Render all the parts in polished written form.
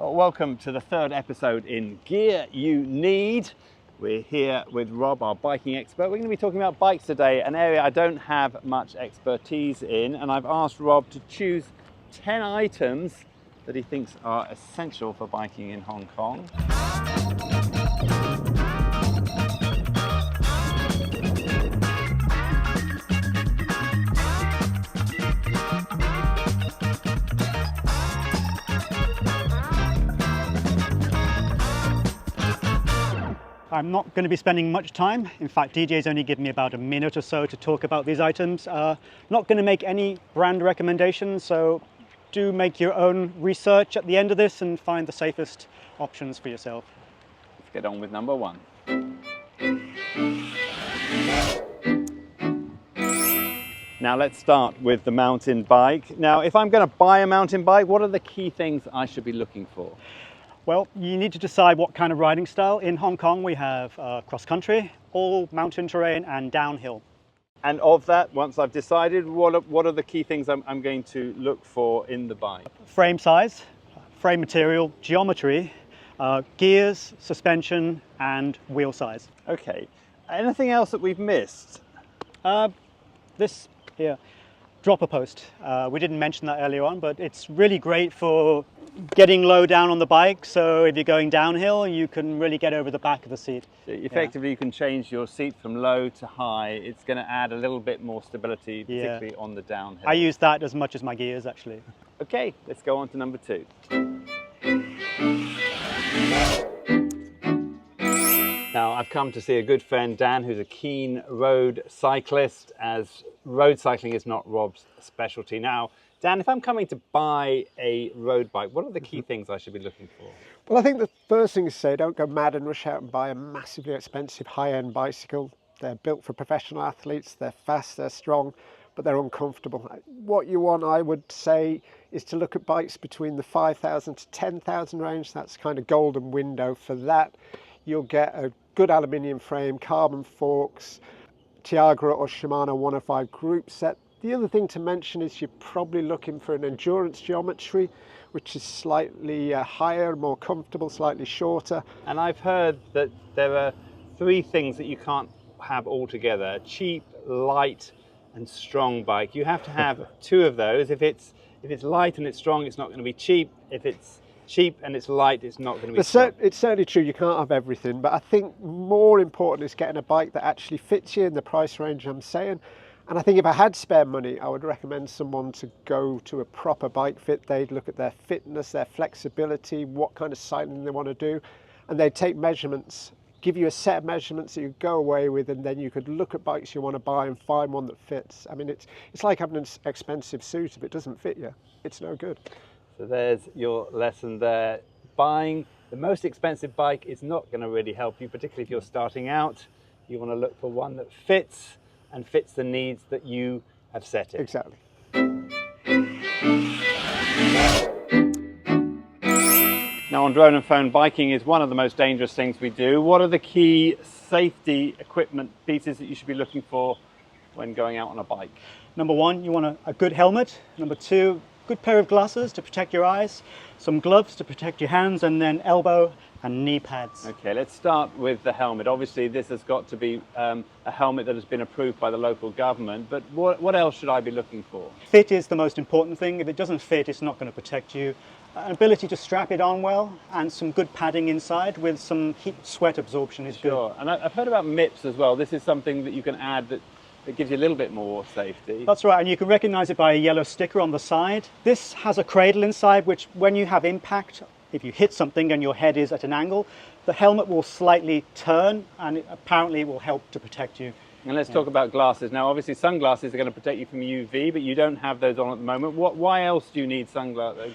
Well, welcome to the third episode in Gear You Need. We're here with Rob, our biking expert. We're going to be talking about bikes today, an area I don't have much expertise in, and I've asked Rob to choose 10 items that he thinks are essential for biking in Hong Kong. I'm not going to be spending much time. In fact, DJ's only given me about a minute or so to talk about these items. Not going to make any brand recommendations, so do make your own research at the end of this and find the safest options for yourself. Let's get on with number one. Now let's start with the mountain bike. Now, if I'm going to buy a mountain bike, what are the key things I should be looking for? Well, you need to decide what kind of riding style. In Hong Kong, we have cross-country, all mountain terrain and downhill. And of that, once I've decided, what are the key things I'm going to look for in the bike? Frame size, frame material, geometry, gears, suspension, and wheel size. Okay. Anything else that we've missed? This here, dropper post. We didn't mention that earlier on, but it's really great for getting low down on the bike. So if you're going downhill, you can really get over the back of the seat. So effectively, you can change your seat from low to high. It's going to add a little bit more stability, particularly on the downhill. I use that as much as my gears, actually. Okay, let's go on to number two. Now, I've come to see a good friend, Dan, who's a keen road cyclist, as road cycling is not Rob's specialty. Now, Dan, if I'm coming to buy a road bike, what are the key things I should be looking for? Well, I think the first thing is to say, don't go mad and rush out and buy a massively expensive high-end bicycle. They're built for professional athletes, they're fast, they're strong, but they're uncomfortable. What you want, I would say, is to look at bikes between the 5,000 to 10,000 range. That's kind of golden window. For that, you'll get a good aluminium frame, carbon forks, Tiagra or Shimano 105 group set. The other thing to mention is you're probably looking for an endurance geometry, which is slightly higher, more comfortable, slightly shorter. And I've heard that there are three things that you can't have all together: a cheap, light, and strong bike. You have to have two of those. If it's light and it's strong, it's not going to be cheap. If it's cheap and it's light, it's not going to be strong. It's certainly true, you can't have everything, but I think more important is getting a bike that actually fits you in the price range I'm saying. And I think if I had spare money, I would recommend someone to go to a proper bike fit. They'd look at their fitness, their flexibility, what kind of cycling they want to do, and they'd take measurements, give you a set of measurements that you go away with, and then you could look at bikes you want to buy and find one that fits. I mean, it's like having an expensive suit. If it doesn't fit you, it's no good. So there's your lesson there. Buying the most expensive bike is not going to really help you, particularly if you're starting out. You want to look for one that fits and fits the needs that you have set it. Exactly. Now, on Drone and Phone, biking is one of the most dangerous things we do. What are the key safety equipment pieces that you should be looking for when going out on a bike? Number one, you want a good helmet. Number two, good pair of glasses to protect your eyes, some gloves to protect your hands, and then elbow and knee pads. Okay, let's start with the helmet. Obviously, this has got to be a helmet that has been approved by the local government, but what else should I be looking for? Fit is the most important thing. If it doesn't fit, it's not going to protect you. An ability to strap it on well, and some good padding inside with some heat sweat absorption is good. Sure, and I've heard about MIPS as well. This is something that you can add that gives you a little bit more safety. That's right, and you can recognize it by a yellow sticker on the side. This has a cradle inside, which when you have impact, if you hit something and your head is at an angle, the helmet will slightly turn, and apparently it will help to protect you. And let's talk about glasses. Now, obviously sunglasses are going to protect you from UV, but you don't have those on at the moment. Why else do you need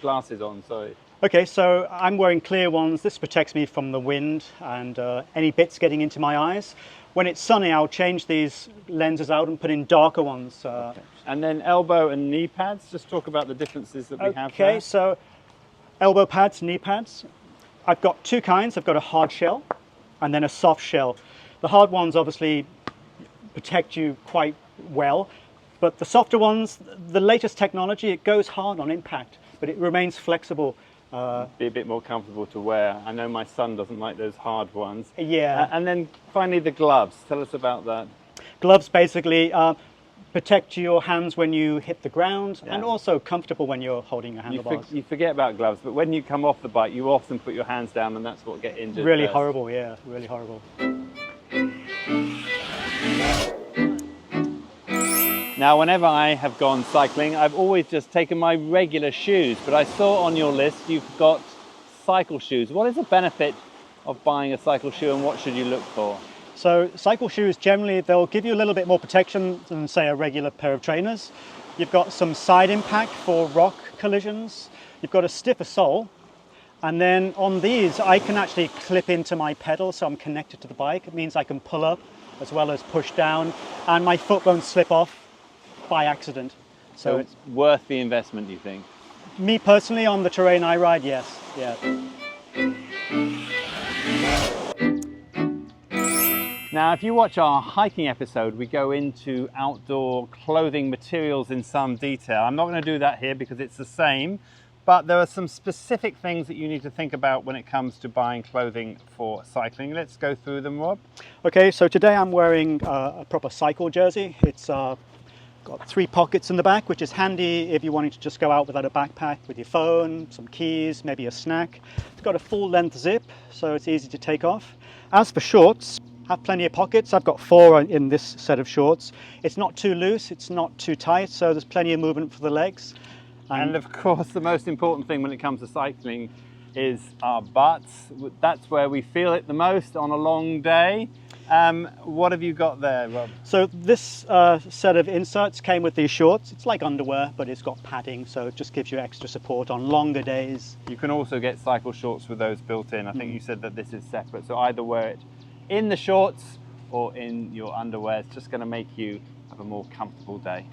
glasses on? Sorry. Okay, so I'm wearing clear ones. This protects me from the wind and any bits getting into my eyes. When it's sunny, I'll change these lenses out and put in darker ones. Okay. And then elbow and knee pads. Just talk about the differences that we have there. Okay, so elbow pads, knee pads. I've got two kinds. I've got a hard shell and then a soft shell. The hard ones obviously protect you quite well, but the softer ones, the latest technology, it goes hard on impact, but it remains flexible. Be a bit more comfortable to wear. I know my son doesn't like those hard ones. Yeah. And then finally the gloves. Tell us about that. Gloves basically protect your hands when you hit the ground, Yeah. and also comfortable when you're holding your handlebars. You forget about gloves, but when you come off the bike, you often put your hands down, and that's what get injured. Really first. horrible, yeah, really horrible. Now, whenever I have gone cycling, I've always just taken my regular shoes, but I saw on your list you've got cycle shoes. What is the benefit of buying a cycle shoe, and what should you look for? So cycle shoes, generally, they'll give you a little bit more protection than, say, a regular pair of trainers. You've got some side impact for rock collisions. You've got a stiffer sole. And then on these, I can actually clip into my pedal, so I'm connected to the bike. It means I can pull up as well as push down, and my foot won't slip off by accident. So it's worth the investment, do you think? Me personally, on the terrain I ride, yes. Yeah. Now, if you watch our hiking episode, we go into outdoor clothing materials in some detail. I'm not going to do that here because it's the same, but there are some specific things that you need to think about when it comes to buying clothing for cycling. Let's go through them, Rob. Okay, so today I'm wearing a proper cycle jersey. It's got 3 pockets in the back, which is handy if you're wanting to just go out without a backpack with your phone, some keys, maybe a snack. It's got a full length zip, so it's easy to take off. As for shorts, have plenty of pockets. I've got 4 in this set of shorts. It's not too loose, it's not too tight, so there's plenty of movement for the legs. And of course, the most important thing when it comes to cycling is our butts. That's where we feel it the most on a long day. What have you got there, Rob? So this set of inserts came with these shorts. It's like underwear, but it's got padding, so it just gives you extra support on longer days. You can also get cycle shorts with those built in. I think you said that this is separate, so either wear it in the shorts or in your underwear. It's just going to make you have a more comfortable day.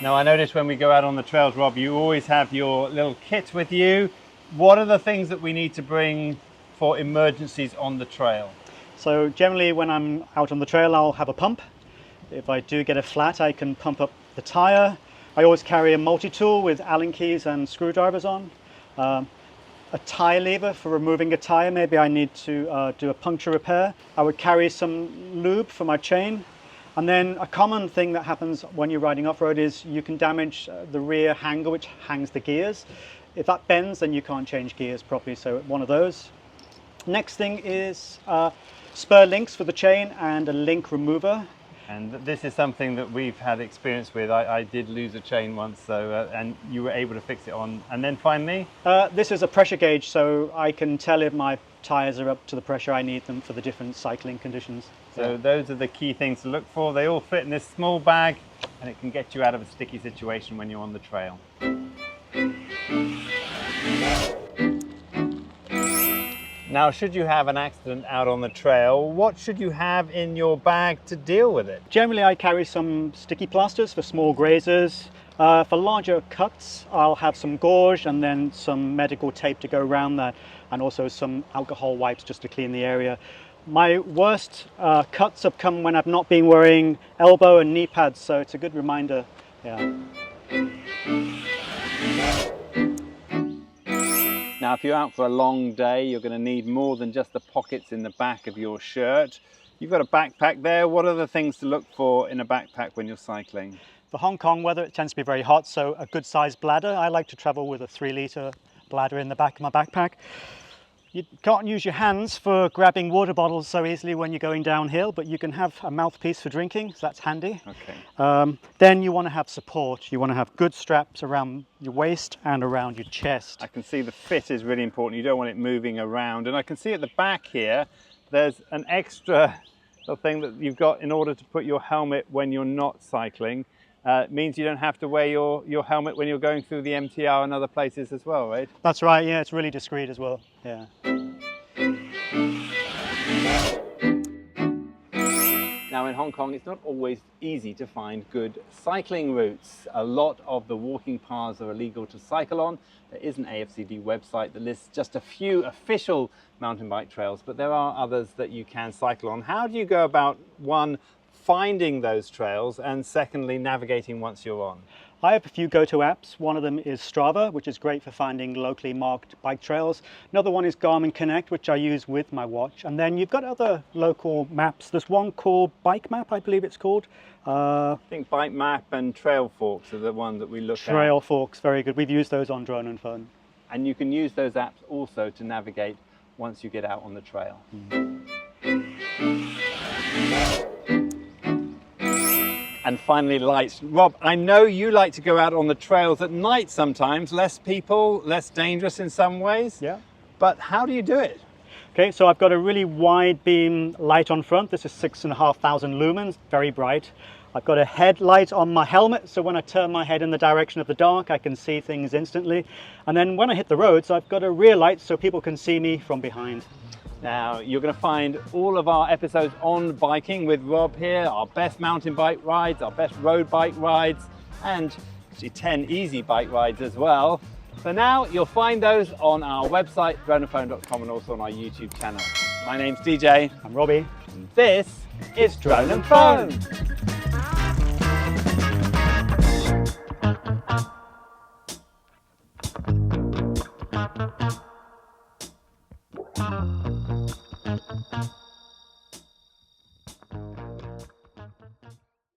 Now, I noticed when we go out on the trails, Rob, you always have your little kit with you. What are the things that we need to bring for emergencies on the trail? So generally when I'm out on the trail, I'll have a pump. If I do get a flat, I can pump up the tire. I always carry a multi-tool with Allen keys and screwdrivers on. A tire lever for removing a tire. Maybe I need to do a puncture repair. I would carry some lube for my chain. And then a common thing that happens when you're riding off-road is you can damage the rear hanger, which hangs the gears. If that bends, then you can't change gears properly, so one of those. Next thing is spur links for the chain and a link remover. And this is something that we've had experience with. I did lose a chain once, so and you were able to fix it on. And then finally? This is a pressure gauge, so I can tell if my tyres are up to the pressure I need them for the different cycling conditions. So those are the key things to look for. They all fit in this small bag, and it can get you out of a sticky situation when you're on the trail. Now, should you have an accident out on the trail, what should you have in your bag to deal with it? Generally, I carry some sticky plasters for small grazers. For larger cuts, I'll have some gauze and then some medical tape to go around that, and also some alcohol wipes just to clean the area. My worst cuts have come when I've not been wearing elbow and knee pads, so it's a good reminder. Yeah. Now, if you're out for a long day, you're going to need more than just the pockets in the back of your shirt. You've got a backpack there. What are the things to look for in a backpack when you're cycling? For Hong Kong weather, it tends to be very hot, so a good sized bladder. I like to travel with a 3-litre bladder in the back of my backpack. You can't use your hands for grabbing water bottles so easily when you're going downhill, but you can have a mouthpiece for drinking, so that's handy. Okay. Then you want to have support. You want to have good straps around your waist and around your chest. I can see the fit is really important. You don't want it moving around. And I can see at the back here, there's an extra little thing that you've got in order to put your helmet when you're not cycling. It means you don't have to wear your helmet when you're going through the MTR and other places as well, right? That's right, yeah, it's really discreet as well, yeah. Now in Hong Kong, it's not always easy to find good cycling routes. A lot of the walking paths are illegal to cycle on. There is an AFCD website that lists just a few official mountain bike trails, but there are others that you can cycle on. How do you go about, one, finding those trails, and secondly, navigating once you're on? I have a few go-to apps. One of them is Strava, which is great for finding locally marked bike trails. Another one is Garmin Connect, which I use with my watch. And then you've got other local maps. There's one called Bike Map, I believe it's called. I think Bike Map and Trail Forks are the ones that we look at. Trail Forks, very good. We've used those on drone and phone. And you can use those apps also to navigate once you get out on the trail. And finally, lights. Rob, I know you like to go out on the trails at night sometimes, less people, less dangerous in some ways. Yeah. But how do you do it? Okay, so I've got a really wide beam light on front. This is 6,500 lumens, very bright. I've got a headlight on my helmet, so when I turn my head in the direction of the dark, I can see things instantly. And then when I hit the roads, I've got a rear light so people can see me from behind. Now, you're going to find all of our episodes on biking with Rob here, our best mountain bike rides, our best road bike rides, and actually 10 easy bike rides as well. For now, you'll find those on our website, droneandphone.com, and also on our YouTube channel. My name's DJ. I'm Robbie. And this is Drone and Phone.